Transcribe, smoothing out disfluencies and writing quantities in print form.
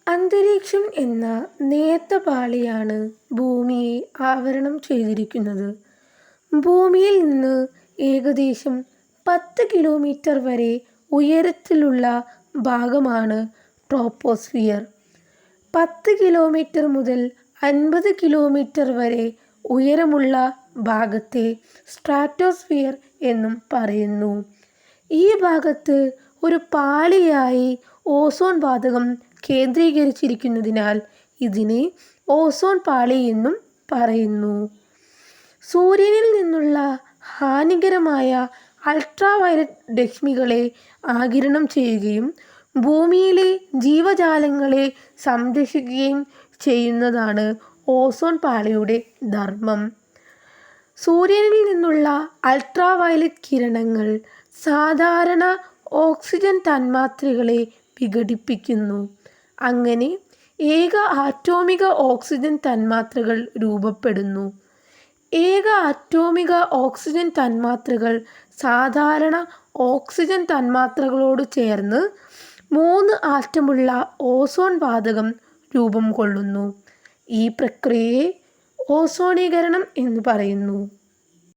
അന്തരീക്ഷം എന്ന നേർത്ത പാളിയാണ് ഭൂമിയെ ആവരണം ചെയ്തിരിക്കുന്നത്. ഭൂമിയിൽ നിന്ന് ഏകദേശം 10 കിലോമീറ്റർ വരെ ഉയരത്തിലുള്ള ഭാഗമാണ് ട്രോപ്പോസ്ഫിയർ. 10 കിലോമീറ്റർ മുതൽ 50 കിലോമീറ്റർ വരെ ഉയരമുള്ള ഭാഗത്തെ സ്ട്രാറ്റോസ്ഫിയർ എന്നും പറയുന്നു. ഈ ഭാഗത്ത് ഒരു പാളിയായി ഓസോൺ വാതകം കേന്ദ്രീകരിച്ചിരിക്കുന്നതിനാൽ ഇതിനെ ഓസോൺ പാളി എന്നും പറയുന്നു. സൂര്യനിൽ നിന്നുള്ള ഹാനികരമായ അൾട്രാവയലറ്റ് രശ്മികളെ ആഗിരണം ചെയ്യുകയും ഭൂമിയിലെ ജീവജാലങ്ങളെ സംരക്ഷിക്കുകയും ചെയ്യുന്നതാണ് ഓസോൺ പാളിയുടെ ധർമ്മം. സൂര്യനിൽ നിന്നുള്ള അൾട്രാവയലറ്റ് കിരണങ്ങൾ സാധാരണ ഓക്സിജൻ തന്മാത്രകളെ വിഘടിപ്പിക്കുന്നു. അങ്ങനെ ഏക ആറ്റോമിക ഓക്സിജൻ തന്മാത്രകൾ രൂപപ്പെടുന്നു. ഏക ആറ്റോമിക ഓക്സിജൻ തന്മാത്രകൾ സാധാരണ ഓക്സിജൻ തന്മാത്രകളോട് ചേർന്ന് 3 ആറ്റമുള്ള ഓസോൺ വാതകം രൂപം കൊള്ളുന്നു. ഈ പ്രക്രിയയെ ഓസോണീകരണം എന്ന് പറയുന്നു.